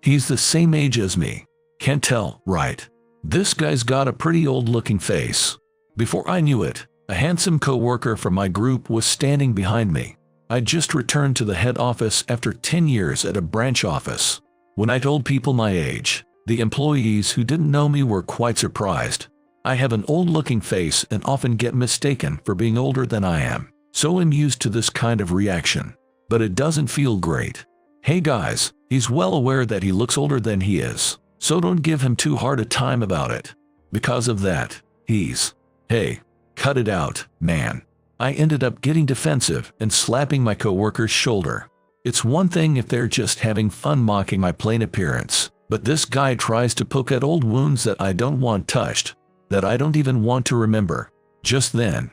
He's the same age as me. Can't tell, right? This guy's got a pretty old-looking face. Before I knew it, a handsome co-worker from my group was standing behind me. I'd just returned to the head office after 10 years at a branch office. When I told people my age, the employees who didn't know me were quite surprised. I have an old-looking face and often get mistaken for being older than I am, so I'm used to this kind of reaction. But it doesn't feel great. Hey guys, he's well aware that he looks older than he is, so don't give him too hard a time about it. Because of that, hey, cut it out, man. I ended up getting defensive and slapping my coworker's shoulder. It's one thing if they're just having fun mocking my plain appearance, but this guy tries to poke at old wounds that I don't want touched, that I don't even want to remember. Just then,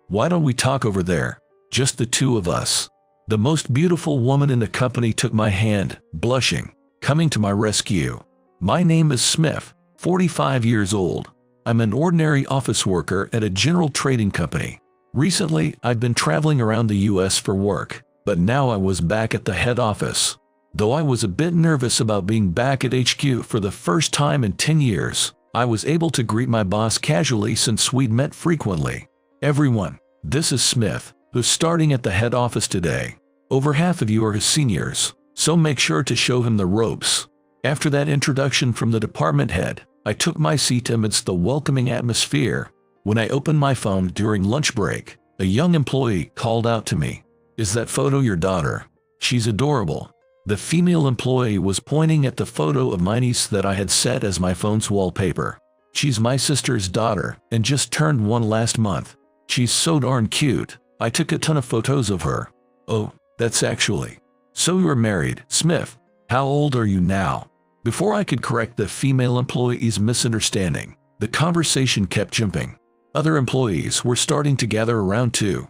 why don't we talk over there? Just the two of us. The most beautiful woman in the company took my hand, blushing, coming to my rescue. My name is Smith, 45 years old. I'm an ordinary office worker at a general trading company. Recently, I'd been traveling around the US for work, but now I was back at the head office. Though I was a bit nervous about being back at HQ for the first time in 10 years, I was able to greet my boss casually since we'd met frequently. Everyone, this is Smith, who's starting at the head office today. Over half of you are his seniors, so make sure to show him the ropes. After that introduction from the department head, I took my seat amidst the welcoming atmosphere. When I opened my phone during lunch break, a young employee called out to me, "Is that photo your daughter? She's adorable." The female employee was pointing at the photo of my niece that I had set as my phone's wallpaper. "She's my sister's daughter and just turned 1 last month. She's so darn cute. I took a ton of photos of her." "Oh, that's actually. So you're married, Smith. How old are you now?" Before I could correct the female employee's misunderstanding, the conversation kept jumping. Other employees were starting to gather around too.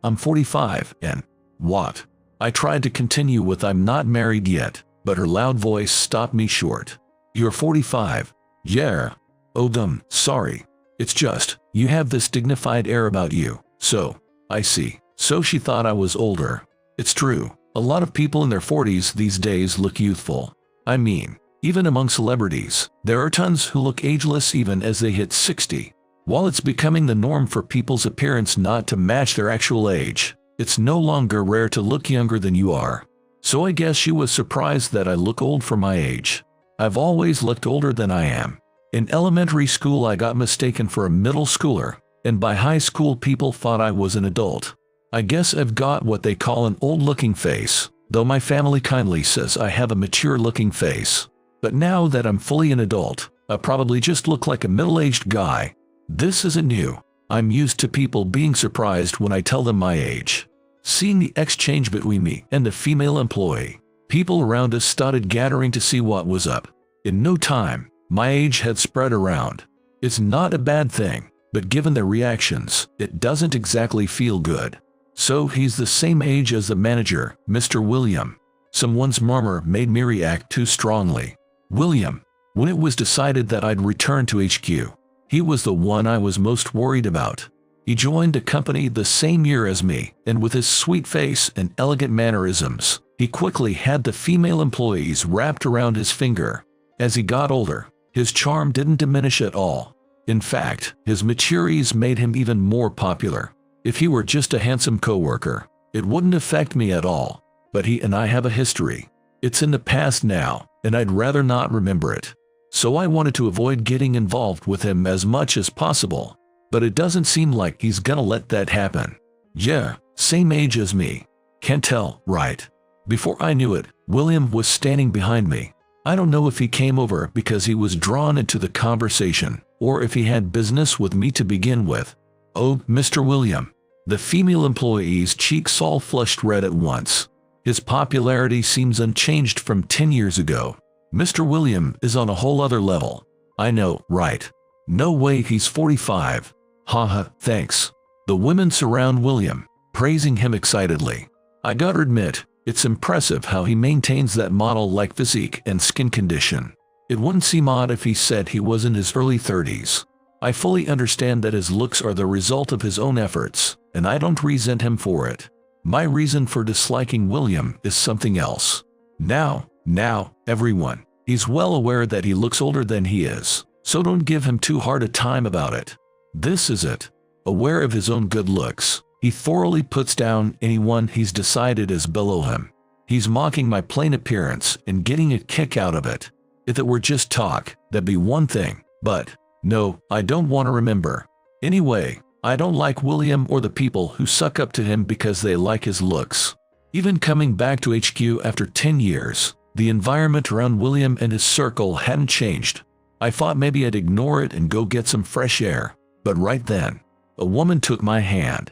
I'm 45, and what? I tried to continue with "I'm not married yet," but her loud voice stopped me short. "You're 45? Yeah. Oh, sorry. It's just, you have this dignified air about you, so, I see." So she thought I was older. It's true, a lot of people in their 40s these days look youthful. I mean, even among celebrities, there are tons who look ageless even as they hit 60. While it's becoming the norm for people's appearance not to match their actual age, it's no longer rare to look younger than you are. So I guess she was surprised that I look old for my age. I've always looked older than I am. In elementary school I got mistaken for a middle schooler, and by high school people thought I was an adult. I guess I've got what they call an old-looking face, though my family kindly says I have a mature-looking face. But now that I'm fully an adult, I probably just look like a middle-aged guy. This isn't new. I'm used to people being surprised when I tell them my age. Seeing the exchange between me and the female employee, people around us started gathering to see what was up. In no time, my age had spread around. It's not a bad thing, but given their reactions, it doesn't exactly feel good. "So he's the same age as the manager, Mr. William." Someone's murmur made me react too strongly. William. When it was decided that I'd return to HQ, he was the one I was most worried about. He joined the company the same year as me, and with his sweet face and elegant mannerisms, he quickly had the female employees wrapped around his finger. As he got older, his charm didn't diminish at all. In fact, his maturities made him even more popular. If he were just a handsome coworker, it wouldn't affect me at all. But he and I have a history. It's in the past now, and I'd rather not remember it. So I wanted to avoid getting involved with him as much as possible. But it doesn't seem like he's gonna let that happen. Yeah, same age as me. Can't tell, right? Before I knew it, William was standing behind me. I don't know if he came over because he was drawn into the conversation, or if he had business with me to begin with. "Oh, Mr. William." The female employee's cheeks all flushed red at once. His popularity seems unchanged from 10 years ago. Mr. William is on a whole other level. I know, right? No way he's 45. Haha, thanks. The women surround William, praising him excitedly. I gotta admit, it's impressive how he maintains that model-like physique and skin condition. It wouldn't seem odd if he said he was in his early 30s. I fully understand that his looks are the result of his own efforts, and I don't resent him for it. My reason for disliking William is something else. Now, Now, everyone, he's well aware that he looks older than he is, so don't give him too hard a time about it. This is it. Aware of his own good looks, he thoroughly puts down anyone he's decided is below him. He's mocking my plain appearance and getting a kick out of it. If it were just talk, that'd be one thing, but no, I don't want to remember. Anyway, I don't like William or the people who suck up to him because they like his looks. Even coming back to HQ after 10 years, the environment around William and his circle hadn't changed. I thought maybe I'd ignore it and go get some fresh air, but right then, a woman took my hand.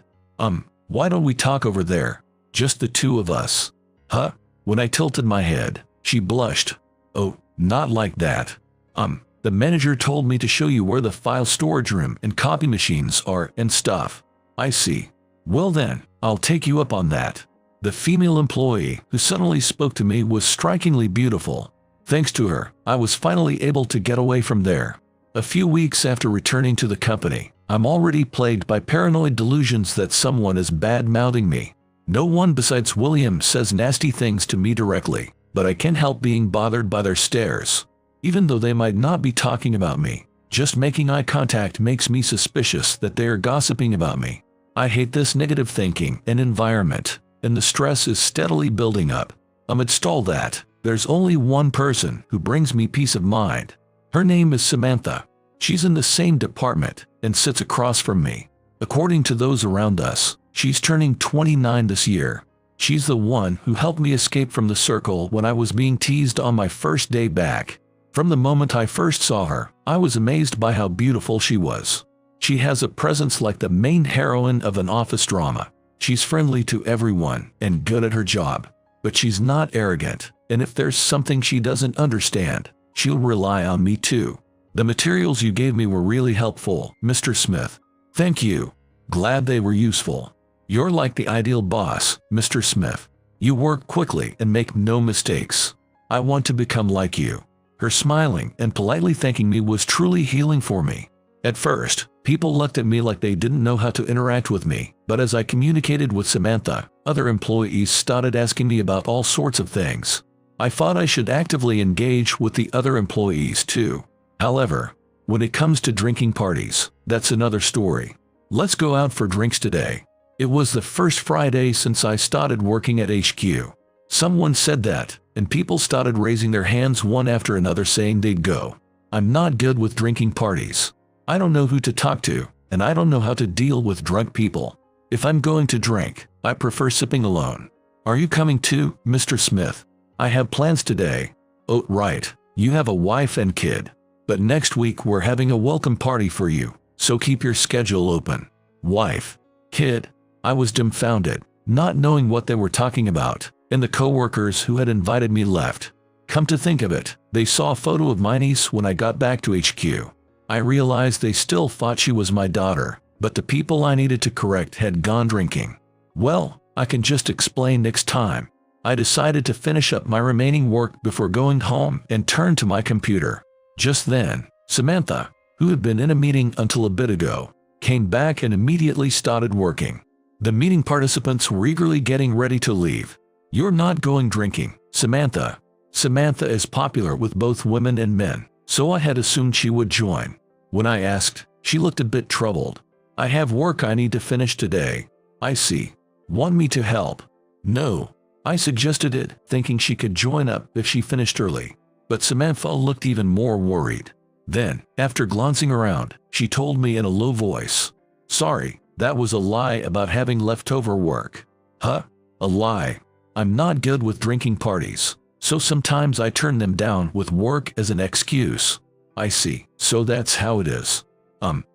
Why don't we talk over there? Just the two of us. Huh? When I tilted my head, she blushed. Oh, not like that. The manager told me to show you where the file storage room and copy machines are and stuff. I see. Well then, I'll take you up on that. The female employee who suddenly spoke to me was strikingly beautiful. Thanks to her, I was finally able to get away from there. A few weeks after returning to the company, I'm already plagued by paranoid delusions that someone is bad-mouthing me. No one besides William says nasty things to me directly, but I can't help being bothered by their stares. Even though they might not be talking about me, just making eye contact makes me suspicious that they are gossiping about me. I hate this negative thinking and environment, and the stress is steadily building up. Amidst all that, there's only one person who brings me peace of mind. Her name is Samantha. She's in the same department and sits across from me. According to those around us, she's turning 29 this year. She's the one who helped me escape from the circle when I was being teased on my first day back. From the moment I first saw her, I was amazed by how beautiful she was. She has a presence like the main heroine of an office drama. She's friendly to everyone and good at her job. But she's not arrogant, and if there's something she doesn't understand, she'll rely on me too. The materials you gave me were really helpful, Mr. Smith. Thank you. Glad they were useful. You're like the ideal boss, Mr. Smith. You work quickly and make no mistakes. I want to become like you. Her smiling and politely thanking me was truly healing for me. At first, people looked at me like they didn't know how to interact with me, but as I communicated with Samantha, other employees started asking me about all sorts of things. I thought I should actively engage with the other employees too. However, when it comes to drinking parties, that's another story. Let's go out for drinks today. It was the first Friday since I started working at HQ. Someone said that, and people started raising their hands one after another saying they'd go. I'm not good with drinking parties. I don't know who to talk to, and I don't know how to deal with drunk people. If I'm going to drink, I prefer sipping alone. Are you coming too, Mr. Smith? I have plans today. Oh, right. You have a wife and kid. But next week we're having a welcome party for you, so keep your schedule open. Wife. Kid. I was dumbfounded, not knowing what they were talking about, and the coworkers who had invited me left. Come to think of it, they saw a photo of my niece when I got back to HQ. I realized they still thought she was my daughter, but the people I needed to correct had gone drinking. Well, I can just explain next time. I decided to finish up my remaining work before going home and turn to my computer. Just then, Samantha, who had been in a meeting until a bit ago, came back and immediately started working. The meeting participants were eagerly getting ready to leave. You're not going drinking, Samantha. Samantha is popular with both women and men, so I had assumed she would join. When I asked, she looked a bit troubled. I have work I need to finish today. I see. Want me to help? No. I suggested it, thinking she could join up if she finished early. But Samantha looked even more worried. Then, after glancing around, she told me in a low voice, "Sorry, that was a lie about having leftover work." Huh? A lie? I'm not good with drinking parties, so sometimes I turn them down with work as an excuse. I see, so that's how it is.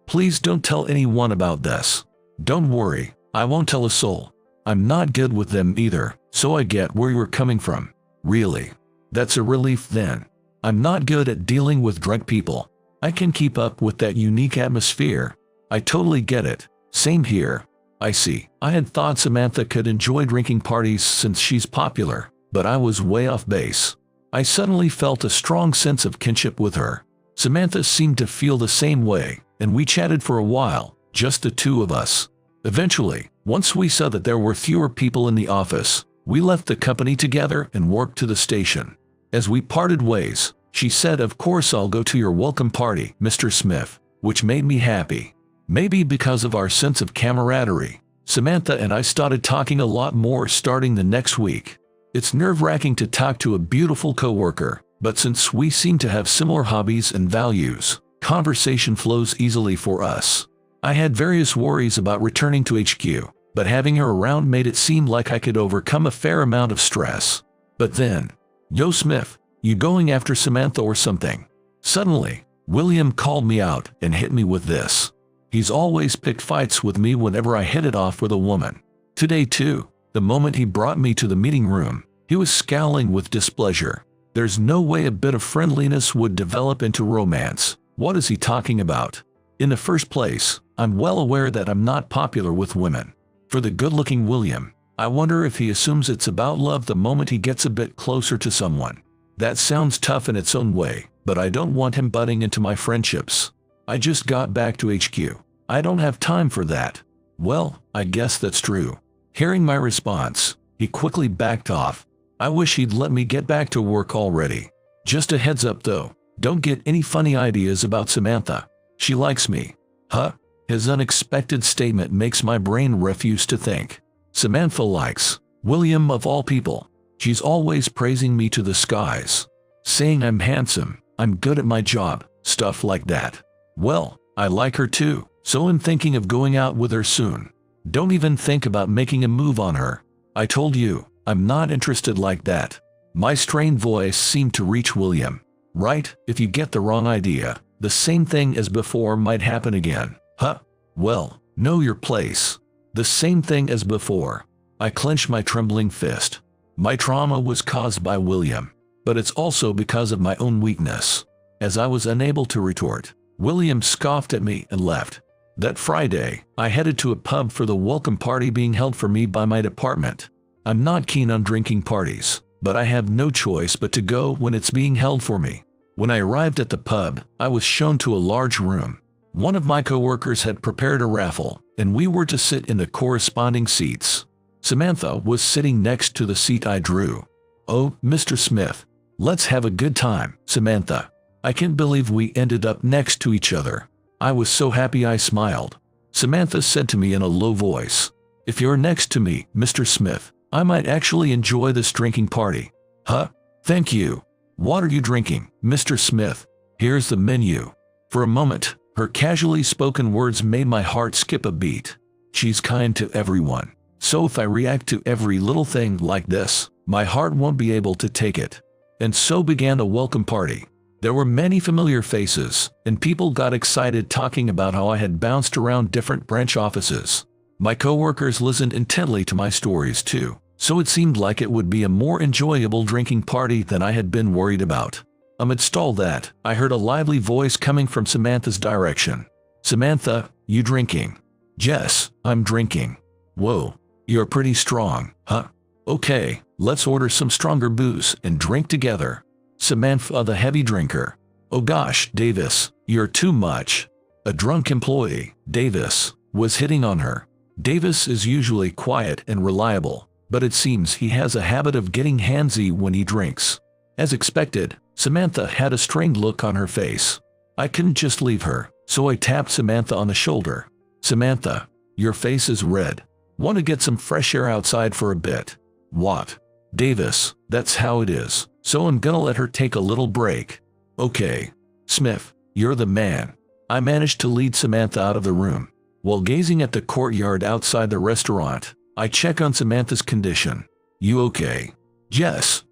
Please don't tell anyone about this. Don't worry, I won't tell a soul. I'm not good with them either, so I get where you're coming from. Really? That's a relief then. I'm not good at dealing with drunk people. I can keep up with that unique atmosphere. I totally get it. Same here. I see. I had thought Samantha could enjoy drinking parties since she's popular, but I was way off base. I suddenly felt a strong sense of kinship with her. Samantha seemed to feel the same way, and we chatted for a while, just the two of us. Eventually, once we saw that there were fewer people in the office, we left the company together and worked to the station. As we parted ways, she said, "Of course I'll go to your welcome party, Mr. Smith," which made me happy. Maybe because of our sense of camaraderie, Samantha and I started talking a lot more starting the next week. It's nerve-wracking to talk to a beautiful coworker, but since we seem to have similar hobbies and values, conversation flows easily for us. I had various worries about returning to HQ, but having her around made it seem like I could overcome a fair amount of stress. But then, "Yo Smith, you going after Samantha or something?" Suddenly, William called me out and hit me with this. He's always picked fights with me whenever I hit it off with a woman. Today too, the moment he brought me to the meeting room, he was scowling with displeasure. There's no way a bit of friendliness would develop into romance. What is he talking about? In the first place, I'm well aware that I'm not popular with women. For the good-looking William, I wonder if he assumes it's about love the moment he gets a bit closer to someone. That sounds tough in its own way, but I don't want him butting into my friendships. I just got back to HQ. I don't have time for that. Well, I guess that's true. Hearing my response, he quickly backed off. I wish he'd let me get back to work already. Just a heads up though, don't get any funny ideas about Samantha. She likes me. Huh? His unexpected statement makes my brain refuse to think. Samantha likes William of all people. She's always praising me to the skies, saying I'm handsome, I'm good at my job, stuff like that. Well, I like her too, so I'm thinking of going out with her soon. Don't even think about making a move on her. I told you, I'm not interested like that. My strained voice seemed to reach William. Right, if you get the wrong idea, the same thing as before might happen again. Huh? Well, know your place. The same thing as before. I clenched my trembling fist. My trauma was caused by William, but it's also because of my own weakness. As I was unable to retort, William scoffed at me and left. That Friday, I headed to a pub for the welcome party being held for me by my department. I'm not keen on drinking parties, but I have no choice but to go when it's being held for me. When I arrived at the pub, I was shown to a large room. One of my coworkers had prepared a raffle, and we were to sit in the corresponding seats. Samantha was sitting next to the seat I drew. "Oh, Mr. Smith, let's have a good time, Samantha. I can't believe we ended up next to each other." I was so happy I smiled. Samantha said to me in a low voice, "If you're next to me, Mr. Smith, I might actually enjoy this drinking party." Huh? Thank you. What are you drinking, Mr. Smith? Here's the menu. For a moment, her casually spoken words made my heart skip a beat. She's kind to everyone. So if I react to every little thing like this, my heart won't be able to take it. And so began a welcome party. There were many familiar faces, and people got excited talking about how I had bounced around different branch offices. My coworkers listened intently to my stories too, so it seemed like it would be a more enjoyable drinking party than I had been worried about. Amidst all that, I heard a lively voice coming from Samantha's direction. "Samantha, you drinking?" "Yes, I'm drinking." "Whoa, you're pretty strong, huh? Okay, let's order some stronger booze and drink together." Samantha, the heavy drinker. "Oh gosh, Davis, you're too much." A drunk employee, Davis, was hitting on her. Davis is usually quiet and reliable, but it seems he has a habit of getting handsy when he drinks. As expected, Samantha had a strained look on her face. I couldn't just leave her, so I tapped Samantha on the shoulder. "Samantha, your face is red. Want to get some fresh air outside for a bit?" "What?" "Davis, that's how it is, so I'm gonna let her take a little break." "Okay. Smith, you're the man." I managed to lead Samantha out of the room. While gazing at the courtyard outside the restaurant, I check on Samantha's condition. "You okay?" "Yes,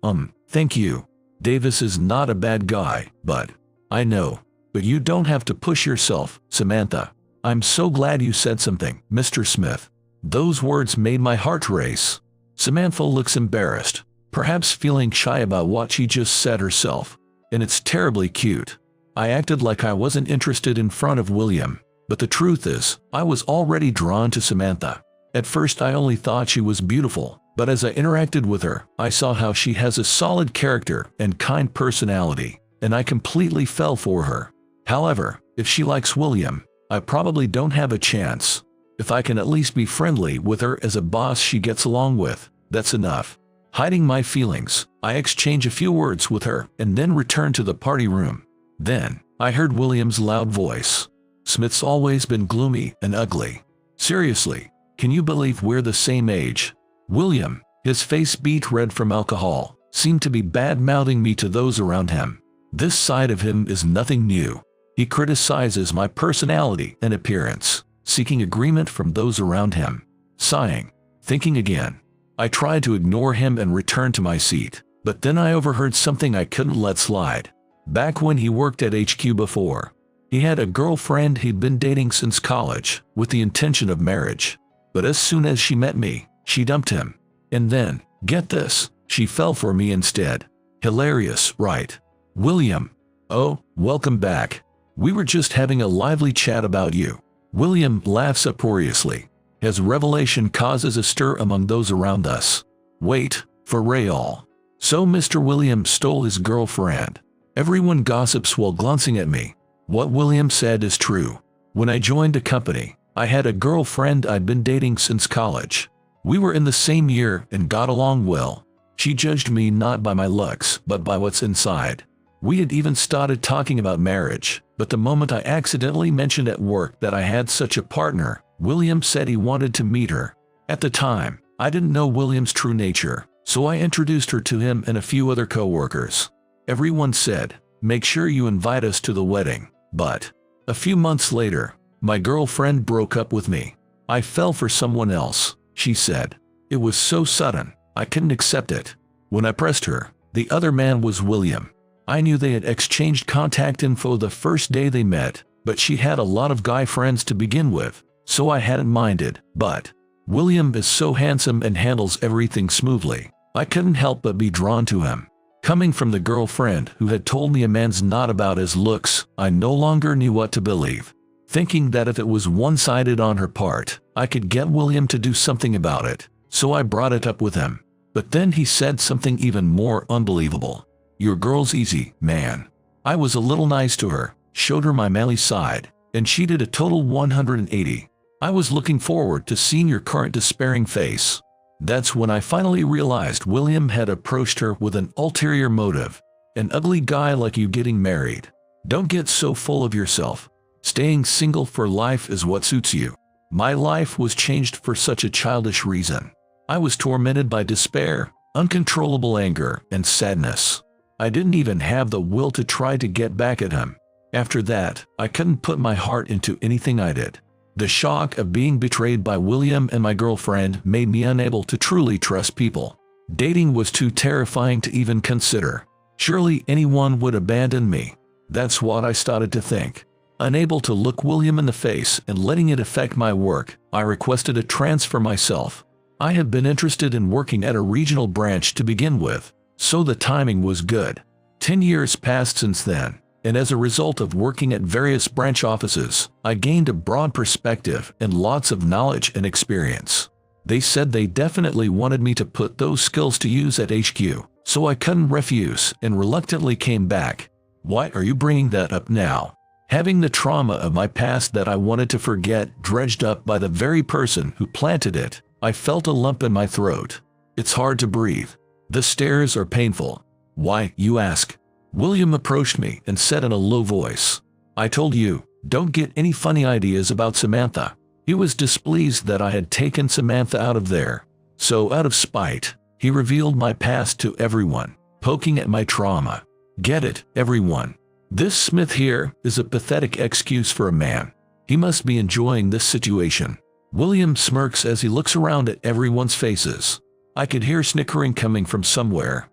thank you. Davis is not a bad guy, but..." "I know, but you don't have to push yourself, Samantha." "I'm so glad you said something, Mr. Smith." Those words made my heart race. Samantha looks embarrassed, perhaps feeling shy about what she just said herself. And it's terribly cute. I acted like I wasn't interested in front of William, but the truth is, I was already drawn to Samantha. At first I only thought she was beautiful, but as I interacted with her, I saw how she has a solid character and kind personality, and I completely fell for her. However, if she likes William, I probably don't have a chance. If I can at least be friendly with her as a boss she gets along with, that's enough. Hiding my feelings, I exchanged a few words with her and then returned to the party room. Then, I heard William's loud voice. "Smith's always been gloomy and ugly. Seriously, can you believe we're the same age?" William, his face beet red from alcohol, seemed to be bad-mouthing me to those around him. This side of him is nothing new. He criticizes my personality and appearance, seeking agreement from those around him. Sighing, thinking again, I tried to ignore him and return to my seat, but then I overheard something I couldn't let slide. Back when he worked at HQ before, he had a girlfriend he'd been dating since college, with the intention of marriage. But as soon as she met me, she dumped him. And then, get this, she fell for me instead. Hilarious, right? William. Oh, welcome back. We were just having a lively chat about you. William laughs uproariously. His revelation causes a stir among those around us. Wait, for real. So Mr. William stole his girlfriend. Everyone gossips while glancing at me. What William said is true. When I joined the company, I had a girlfriend I'd been dating since college. We were in the same year and got along well. She judged me not by my looks, but by what's inside. We had even started talking about marriage, but the moment I accidentally mentioned at work that I had such a partner, William said he wanted to meet her. At the time, I didn't know William's true nature, so I introduced her to him and a few other co-workers. Everyone said, "Make sure you invite us to the wedding." But a few months later, my girlfriend broke up with me. "I fell for someone else," she said. "It was so sudden, I couldn't accept it." When I pressed her, the other man was William. I knew they had exchanged contact info the first day they met, but she had a lot of guy friends to begin with, so I hadn't minded. But William is so handsome and handles everything smoothly. I couldn't help but be drawn to him. Coming from the girlfriend who had told me a man's not about his looks, I no longer knew what to believe. Thinking that if it was one-sided on her part, I could get William to do something about it, so I brought it up with him. But then he said something even more unbelievable. "Your girl's easy, man." I was a little nice to her, showed her my manly side, and she did a total 180. I was looking forward to seeing your current despairing face. That's when I finally realized William had approached her with an ulterior motive. An ugly guy like you getting married. Don't get so full of yourself. Staying single for life is what suits you. My life was changed for such a childish reason. I was tormented by despair, uncontrollable anger, and sadness. I didn't even have the will to try to get back at him. After that, I couldn't put my heart into anything I did. The shock of being betrayed by William and my girlfriend made me unable to truly trust people. Dating was too terrifying to even consider. Surely anyone would abandon me. That's what I started to think. Unable to look William in the face and letting it affect my work, I requested a transfer myself. I had been interested in working at a regional branch to begin with, so the timing was good. 10 years passed since then, and as a result of working at various branch offices, I gained a broad perspective and lots of knowledge and experience. They said they definitely wanted me to put those skills to use at HQ, so I couldn't refuse and reluctantly came back. Why are you bringing that up now? Having the trauma of my past that I wanted to forget dredged up by the very person who planted it, I felt a lump in my throat. It's hard to breathe. The stares are painful. Why, you ask? William approached me and said in a low voice, "I told you, don't get any funny ideas about Samantha." He was displeased that I had taken Samantha out of there. So out of spite, he revealed my past to everyone, poking at my trauma. Get it, everyone. This Smith here is a pathetic excuse for a man. He must be enjoying this situation. William smirks as he looks around at everyone's faces. I could hear snickering coming from somewhere.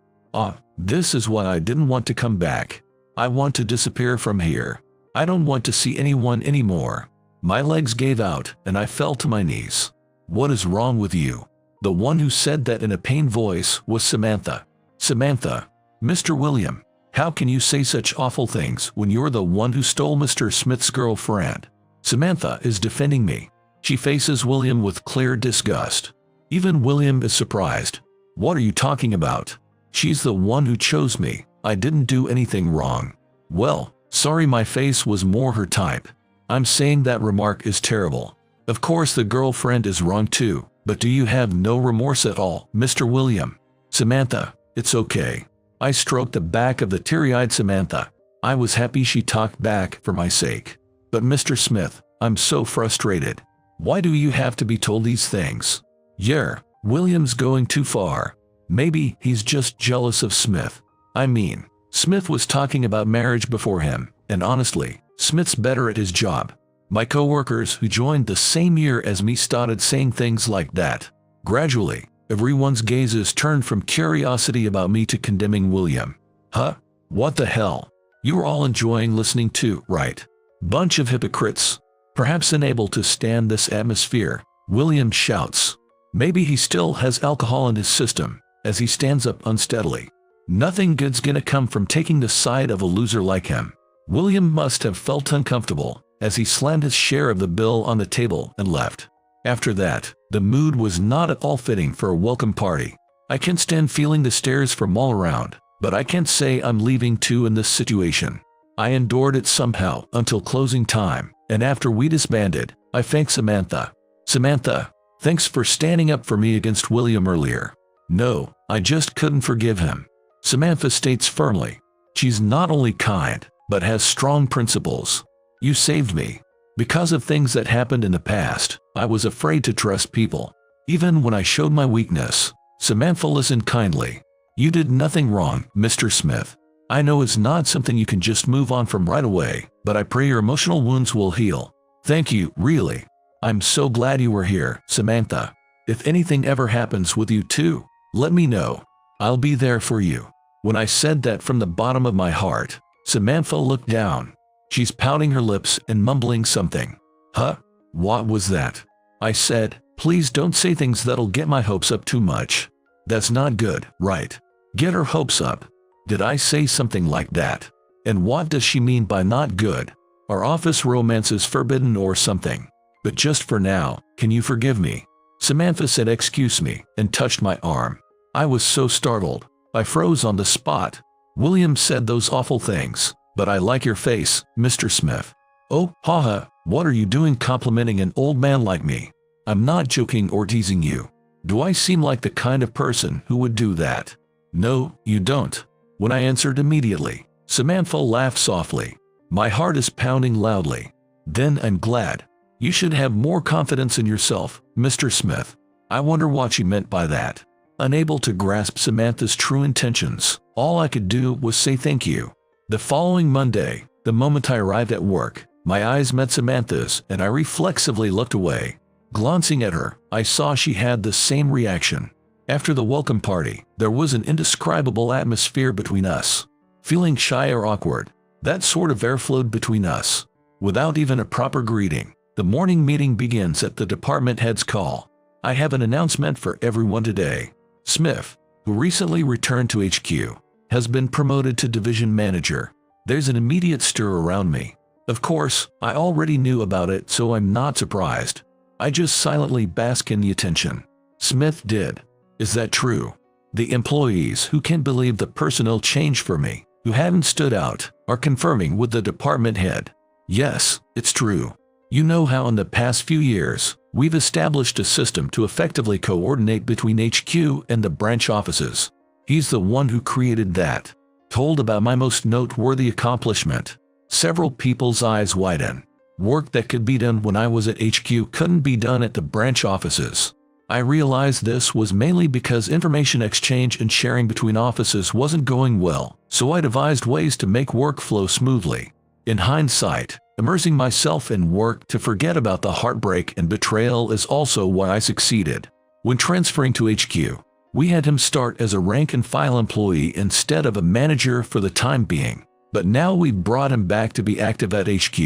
This is why I didn't want to come back. I want to disappear from here. I don't want to see anyone anymore. My legs gave out and I fell to my knees. What is wrong with you? The one who said that in a pained voice was Samantha. Samantha, Mr. William, how can you say such awful things when you're the one who stole Mr. Smith's girlfriend? Samantha is defending me. She faces William with clear disgust. Even William is surprised. What are you talking about? She's the one who chose me. I didn't do anything wrong. Well, sorry, my face was more her type. I'm saying that remark is terrible. Of course the girlfriend is wrong too, but do you have no remorse at all, Mr. William? Samantha, it's okay. I stroked the back of the teary-eyed Samantha. I was happy she talked back for my sake. But Mr. Smith, I'm so frustrated. Why do you have to be told these things? Yeah, William's going too far. Maybe he's just jealous of Smith. I mean, Smith was talking about marriage before him, and honestly, Smith's better at his job. My coworkers who joined the same year as me started saying things like that. Gradually, everyone's gazes turned from curiosity about me to condemning William. Huh? What the hell? You're all enjoying listening to, right? Bunch of hypocrites. Perhaps unable to stand this atmosphere, William shouts. Maybe he still has alcohol in his system, as he stands up unsteadily. Nothing good's gonna come from taking the side of a loser like him. William must have felt uncomfortable, as he slammed his share of the bill on the table and left. After that, the mood was not at all fitting for a welcome party. I can't stand feeling the stares from all around, but I can't say I'm leaving too in this situation. I endured it somehow until closing time, and after we disbanded, I thanked Samantha. Samantha, thanks for standing up for me against William earlier. No, I just couldn't forgive him. Samantha states firmly. She's not only kind, but has strong principles. You saved me. Because of things that happened in the past, I was afraid to trust people. Even when I showed my weakness, Samantha listened kindly. You did nothing wrong, Mr. Smith. I know it's not something you can just move on from right away, but I pray your emotional wounds will heal. Thank you, really. I'm so glad you were here, Samantha. If anything ever happens with you too, let me know. I'll be there for you. When I said that from the bottom of my heart, Samantha looked down. She's pouting her lips and mumbling something. Huh? What was that? I said, please don't say things that'll get my hopes up too much. That's not good, right? Get her hopes up. Did I say something like that? And what does she mean by not good? Are office romances forbidden or something? But just for now, can you forgive me? Samantha said excuse me and touched my arm. I was so startled. I froze on the spot. William said those awful things, but I like your face, Mr. Smith. Oh, haha, what are you doing complimenting an old man like me? I'm not joking or teasing you. Do I seem like the kind of person who would do that? No, you don't. When I answered immediately, Samantha laughed softly. My heart is pounding loudly. Then I'm glad. You should have more confidence in yourself, Mr. Smith. I wonder what she meant by that. Unable to grasp Samantha's true intentions, all I could do was say thank you. The following Monday, the moment I arrived at work, my eyes met Samantha's and I reflexively looked away. Glancing at her, I saw she had the same reaction. After the welcome party, there was an indescribable atmosphere between us. Feeling shy or awkward, that sort of air flowed between us. Without even a proper greeting, the morning meeting begins at the department head's call. I have an announcement for everyone today. Smith, who recently returned to HQ, has been promoted to division manager. There's an immediate stir around me. Of course, I already knew about it, so I'm not surprised. I just silently bask in the attention. Smith did. Is that true? The employees who can't believe the personnel change for me, who haven't stood out, are confirming with the department head. Yes, it's true. You know how in the past few years, we've established a system to effectively coordinate between HQ and the branch offices. He's the one who created that. Told about my most noteworthy accomplishment. Several people's eyes widen. Work that could be done when I was at HQ couldn't be done at the branch offices. I realized this was mainly because information exchange and sharing between offices wasn't going well, so I devised ways to make work flow smoothly. In hindsight, immersing myself in work to forget about the heartbreak and betrayal is also why I succeeded. When transferring to HQ, we had him start as a rank-and-file employee instead of a manager for the time being, but now we've brought him back to be active at HQ.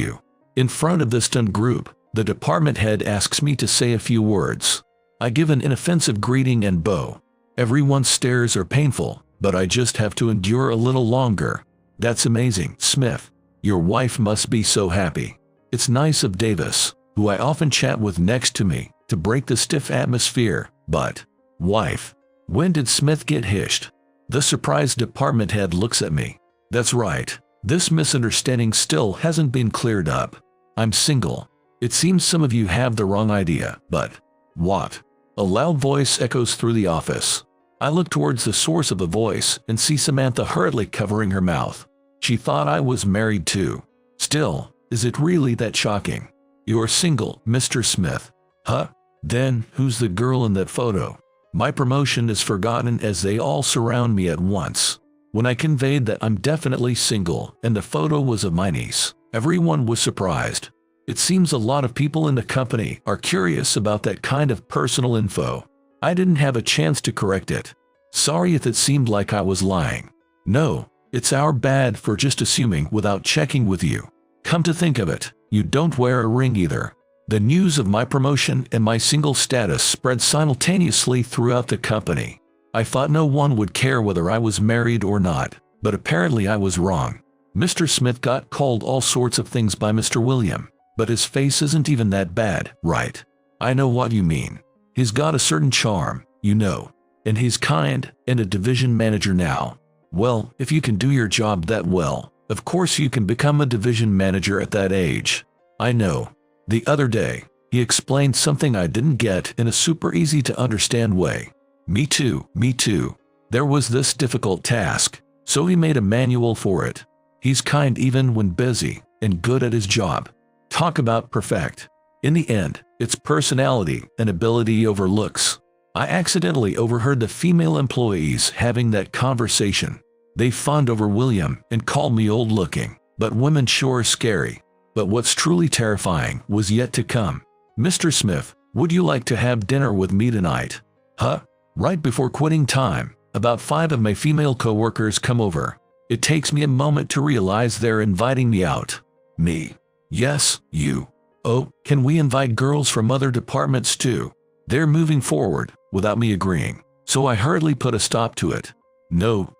In front of the stunned group, the department head asks me to say a few words. I give an inoffensive greeting and bow. Everyone's stares are painful, but I just have to endure a little longer. That's amazing, Smith. Your wife must be so happy. It's nice of Davis, who I often chat with next to me, to break the stiff atmosphere, but... Wife. When did Smith get hitched? The surprised department head looks at me. That's right. This misunderstanding still hasn't been cleared up. I'm single. It seems some of you have the wrong idea, but... What? A loud voice echoes through the office. I look towards the source of the voice and see Samantha hurriedly covering her mouth. She thought I was married too. Still, is it really that shocking? You're single, Mr. Smith. Huh? Then, who's the girl in that photo? My promotion is forgotten as they all surround me at once. When I conveyed that I'm definitely single and the photo was of my niece, everyone was surprised. It seems a lot of people in the company are curious about that kind of personal info. I didn't have a chance to correct it. Sorry if it seemed like I was lying. No, it's our bad for just assuming without checking with you. Come to think of it, you don't wear a ring either. The news of my promotion and my single status spread simultaneously throughout the company. I thought no one would care whether I was married or not, but apparently I was wrong. Mr. Smith got called all sorts of things by Mr. William, but his face isn't even that bad, right? I know what you mean. He's got a certain charm, you know, and he's kind and a division manager now. Well, if you can do your job that well, of course you can become a division manager at that age. I know. The other day, he explained something I didn't get in a super easy to understand way. Me too. There was this difficult task, so he made a manual for it. He's kind even when busy, and good at his job. Talk about perfect. In the end, it's personality and ability over looks. I accidentally overheard the female employees having that conversation. They fawned over William and called me old looking, but women sure are scary. But what's truly terrifying was yet to come. Mr. Smith, would you like to have dinner with me tonight? Huh? Right before quitting time, about 5 of my female coworkers come over. It takes me a moment to realize they're inviting me out. Me. Yes, you. Oh, can we invite girls from other departments too? They're moving forward, without me agreeing, so I hurriedly put a stop to it. No,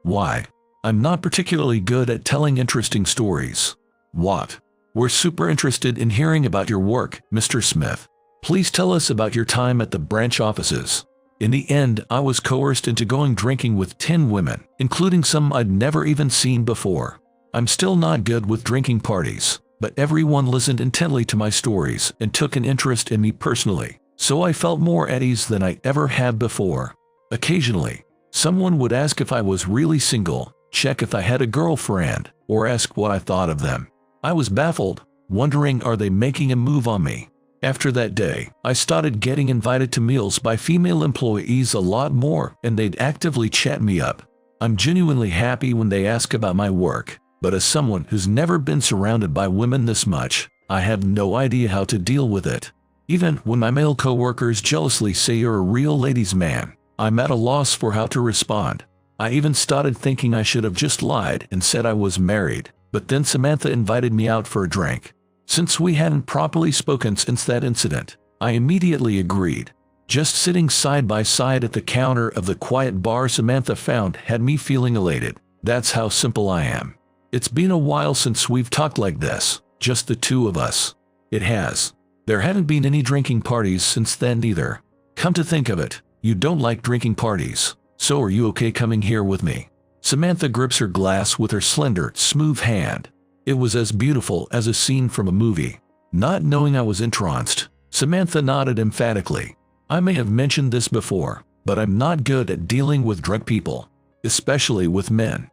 why? I'm not particularly good at telling interesting stories. What? We're super interested in hearing about your work, Mr. Smith. Please tell us about your time at the branch offices. In the end, I was coerced into going drinking with 10 women, including some I'd never even seen before. I'm still not good with drinking parties, but everyone listened intently to my stories and took an interest in me personally, so I felt more at ease than I ever had before. Occasionally, someone would ask if I was really single, check if I had a girlfriend, or ask what I thought of them. I was baffled, wondering are they making a move on me? After that day, I started getting invited to meals by female employees a lot more, and they'd actively chat me up. I'm genuinely happy when they ask about my work, but as someone who's never been surrounded by women this much, I have no idea how to deal with it. Even when my male coworkers jealously say you're a real ladies' man, I'm at a loss for how to respond. I even started thinking I should have just lied and said I was married, but then Samantha invited me out for a drink. Since we hadn't properly spoken since that incident, I immediately agreed. Just sitting side by side at the counter of the quiet bar Samantha found had me feeling elated. That's how simple I am. It's been a while since we've talked like this, just the two of us. It has. There haven't been any drinking parties since then either. Come to think of it, you don't like drinking parties, so are you okay coming here with me? Samantha grips her glass with her slender, smooth hand. It was as beautiful as a scene from a movie. Not knowing I was entranced, Samantha nodded emphatically. I may have mentioned this before, but I'm not good at dealing with drunk people, especially with men.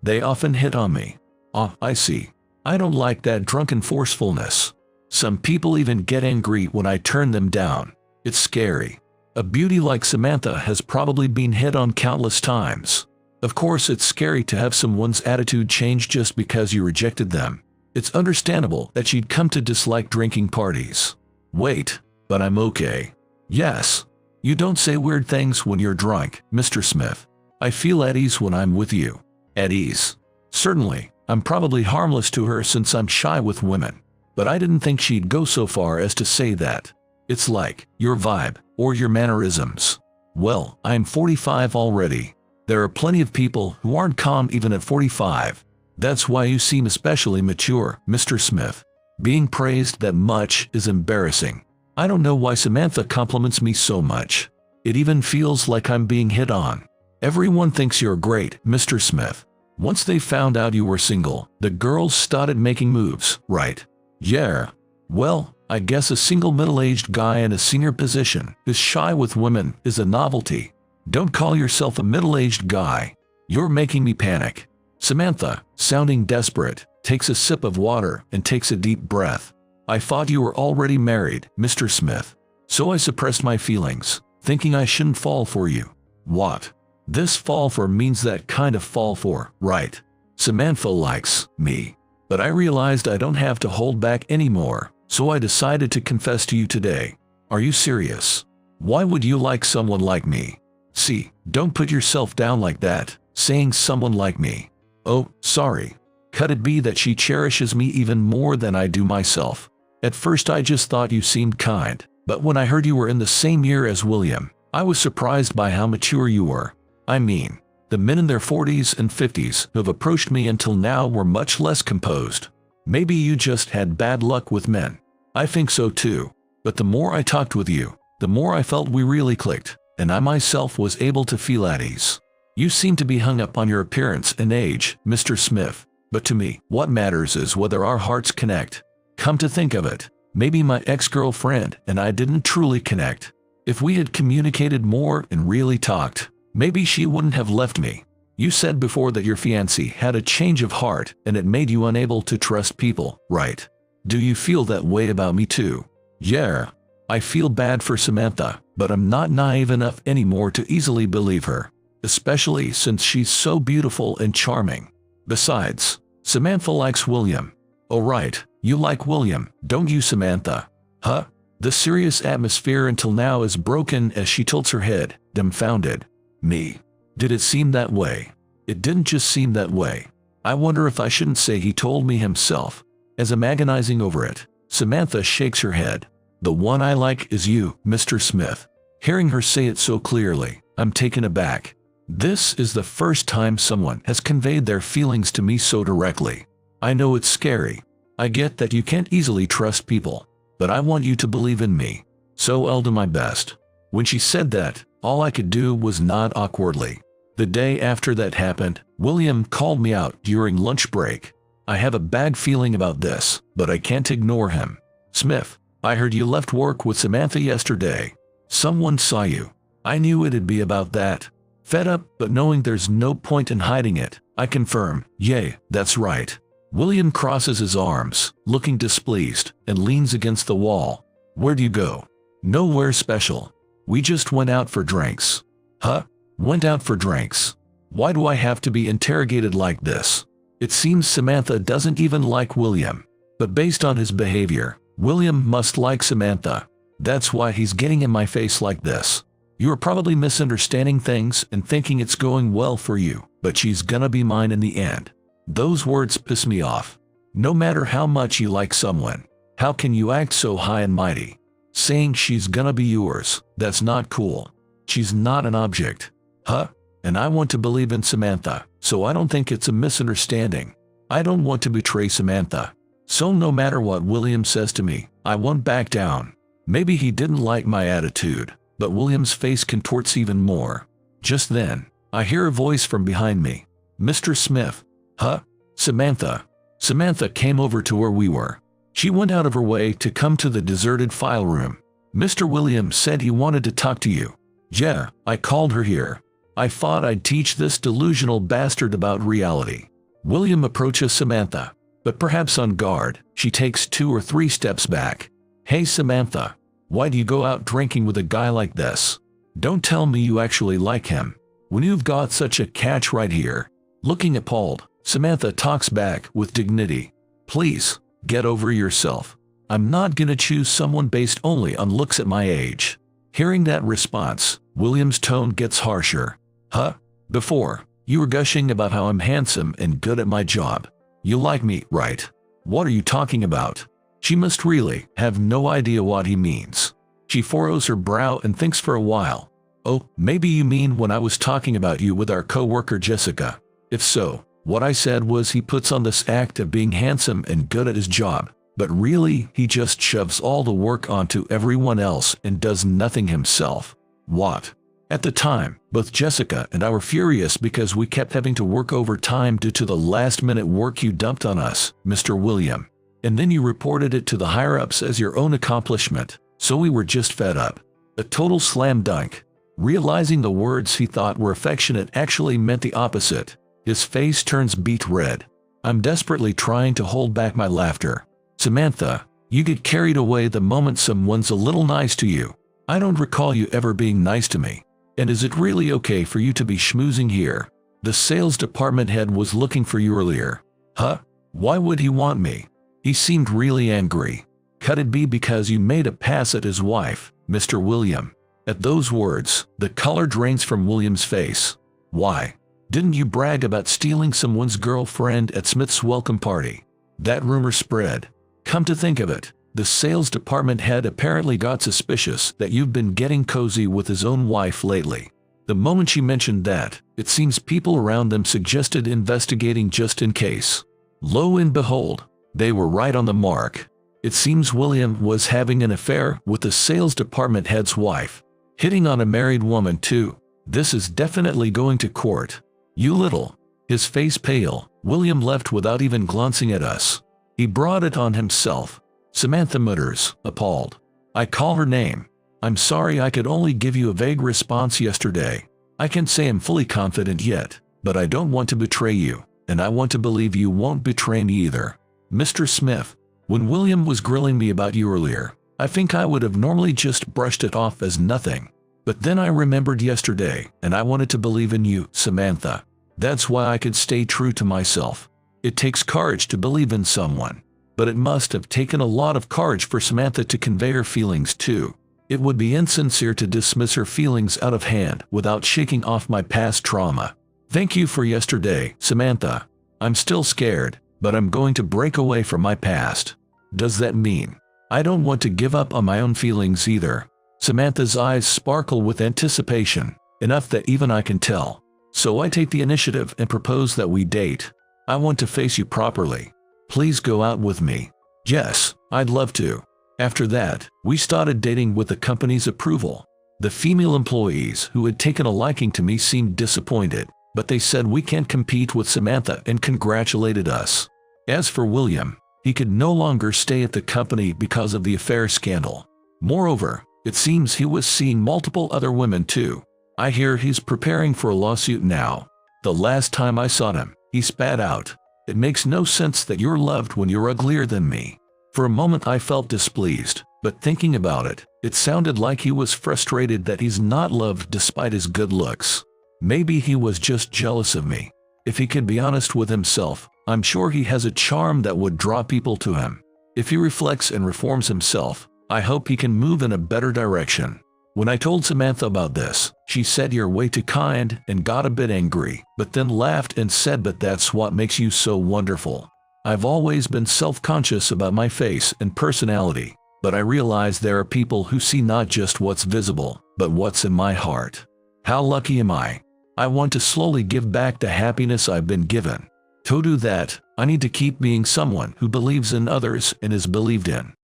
They often hit on me. I see. I don't like that drunken forcefulness. Some people even get angry when I turn them down. It's scary. A beauty like Samantha has probably been hit on countless times. Of course, it's scary to have someone's attitude change just because you rejected them. It's understandable that she'd come to dislike drinking parties. Wait, but I'm okay. Yes. You don't say weird things when you're drunk, Mr. Smith. I feel at ease when I'm with you. At ease. Certainly, I'm probably harmless to her since I'm shy with women. But I didn't think she'd go so far as to say that. It's like, your vibe, or your mannerisms. Well, I'm 45 already. There are plenty of people who aren't calm even at 45. That's why you seem especially mature, Mr. Smith. Being praised that much is embarrassing. I don't know why Samantha compliments me so much. It even feels like I'm being hit on. Everyone thinks you're great, Mr. Smith. Once they found out you were single, the girls started making moves, right? Yeah. Well, I guess a single middle-aged guy in a senior position who's shy with women is a novelty. Don't call yourself a middle-aged guy. You're making me panic. Samantha, sounding desperate, takes a sip of water and takes a deep breath. I thought you were already married, Mr. Smith. So I suppressed my feelings, thinking I shouldn't fall for you. What? This fall for means that kind of fall for, right? Samantha likes me. But I realized I don't have to hold back anymore, so I decided to confess to you today. Are you serious? Why would you like someone like me? See, don't put yourself down like that, saying someone like me. Oh, sorry. Could it be that she cherishes me even more than I do myself? At first I just thought you seemed kind, but when I heard you were in the same year as William, I was surprised by how mature you were. I mean, the men in their 40s and 50s who have approached me until now were much less composed. Maybe you just had bad luck with men. I think so too. But the more I talked with you, the more I felt we really clicked, and I myself was able to feel at ease. You seem to be hung up on your appearance and age, Mr. Smith. But to me, what matters is whether our hearts connect. Come to think of it, maybe my ex-girlfriend and I didn't truly connect. If we had communicated more and really talked, maybe she wouldn't have left me. You said before that your fiancé had a change of heart and it made you unable to trust people, right? Do you feel that way about me too? Yeah. I feel bad for Samantha, but I'm not naive enough anymore to easily believe her, especially since she's so beautiful and charming. Besides, Samantha likes William. Oh right, you like William, don't you, Samantha? Huh? The serious atmosphere until now is broken as she tilts her head, dumbfounded. Me? Did it seem that way? It didn't just seem that way. I wonder if I shouldn't say he told me himself. As I'm agonizing over it, Samantha shakes her head. The one I like is you, Mr. Smith. Hearing her say it so clearly, I'm taken aback. This is the first time someone has conveyed their feelings to me so directly. I know it's scary. I get that you can't easily trust people, but I want you to believe in me. So I'll do my best. When she said that, all I could do was nod awkwardly. The day after that happened, William called me out during lunch break. I have a bad feeling about this, but I can't ignore him. Smith, I heard you left work with Samantha yesterday. Someone saw you. I knew it'd be about that. Fed up, but knowing there's no point in hiding it, I confirm, yay, that's right. William crosses his arms, looking displeased, and leans against the wall. Where'd you go? Nowhere special. We just went out for drinks. Huh? Went out for drinks. Why do I have to be interrogated like this? It seems Samantha doesn't even like William. But based on his behavior, William must like Samantha. That's why he's getting in my face like this. You're probably misunderstanding things and thinking it's going well for you, but she's gonna be mine in the end. Those words piss me off. No matter how much you like someone, how can you act so high and mighty? Saying she's gonna be yours, that's not cool. She's not an object. Huh? And I want to believe in Samantha, so I don't think it's a misunderstanding. I don't want to betray Samantha. So no matter what William says to me, I won't back down. Maybe he didn't like my attitude, but William's face contorts even more. Just then, I hear a voice from behind me. Mr. Smith. Huh? Samantha. Samantha came over to where we were. She went out of her way to come to the deserted file room. Mr. Williams said he wanted to talk to you. Yeah, I called her here. I thought I'd teach this delusional bastard about reality. William approaches Samantha, but perhaps on guard, she takes 2 or 3 steps back. Hey Samantha, why do you go out drinking with a guy like this? Don't tell me you actually like him, when you've got such a catch right here. Looking appalled, Samantha talks back with dignity. Please, get over yourself. I'm not gonna choose someone based only on looks at my age. Hearing that response, William's tone gets harsher. Huh? Before, you were gushing about how I'm handsome and good at my job. You like me, right? What are you talking about? She must really have no idea what he means. She furrows her brow and thinks for a while. Oh, maybe you mean when I was talking about you with our co-worker Jessica. If so, what I said was he puts on this act of being handsome and good at his job, but really he just shoves all the work onto everyone else and does nothing himself. What? At the time, both Jessica and I were furious because we kept having to work overtime due to the last-minute work you dumped on us, Mr. William. And then you reported it to the higher-ups as your own accomplishment, so we were just fed up. A total slam dunk. Realizing the words he thought were affectionate actually meant the opposite, his face turns beet red. I'm desperately trying to hold back my laughter. Samantha, you get carried away the moment someone's a little nice to you. I don't recall you ever being nice to me. And is it really okay for you to be schmoozing here? The sales department head was looking for you earlier. Huh? Why would he want me? He seemed really angry. Could it be because you made a pass at his wife, Mr. William? At those words, the color drains from William's face. Why? Didn't you brag about stealing someone's girlfriend at Smith's welcome party? That rumor spread. Come to think of it, the sales department head apparently got suspicious that you've been getting cozy with his own wife lately. The moment she mentioned that, it seems people around them suggested investigating just in case. Lo and behold, they were right on the mark. It seems William was having an affair with the sales department head's wife. Hitting on a married woman too. This is definitely going to court. You little. His face pale, William left without even glancing at us. He brought it on himself. Samantha mutters, appalled. I call her name. I'm sorry I could only give you a vague response yesterday. I can't say I'm fully confident yet, but I don't want to betray you, and I want to believe you won't betray me either. Mr. Smith, when William was grilling me about you earlier, I think I would have normally just brushed it off as nothing. But then I remembered yesterday, and I wanted to believe in you, Samantha. That's why I could stay true to myself. It takes courage to believe in someone. But it must have taken a lot of courage for Samantha to convey her feelings too. It would be insincere to dismiss her feelings out of hand without shaking off my past trauma. Thank you for yesterday, Samantha. I'm still scared, but I'm going to break away from my past. Does that mean I don't want to give up on my own feelings either? Samantha's eyes sparkle with anticipation, enough that even I can tell. So I take the initiative and propose that we date. I want to face you properly. Please go out with me. Yes, I'd love to. After that, we started dating with the company's approval. The female employees who had taken a liking to me seemed disappointed, but they said we can't compete with Samantha and congratulated us. As for William, he could no longer stay at the company because of the affair scandal. Moreover, it seems he was seeing multiple other women too. I hear he's preparing for a lawsuit now. The last time I saw him, he spat out, "It makes no sense that you're loved when you're uglier than me." For a moment I felt displeased, but thinking about it, it sounded like he was frustrated that he's not loved despite his good looks. Maybe he was just jealous of me. If he could be honest with himself, I'm sure he has a charm that would draw people to him. If he reflects and reforms himself, I hope he can move in a better direction. When I told Samantha about this, she said you're way too kind and got a bit angry, but then laughed and said, "But that's what makes you so wonderful." I've always been self-conscious about my face and personality, but I realize there are people who see not just what's visible, but what's in my heart. How lucky am I? I want to slowly give back the happiness I've been given. To do that, I need to keep being someone who believes in others and is believed in.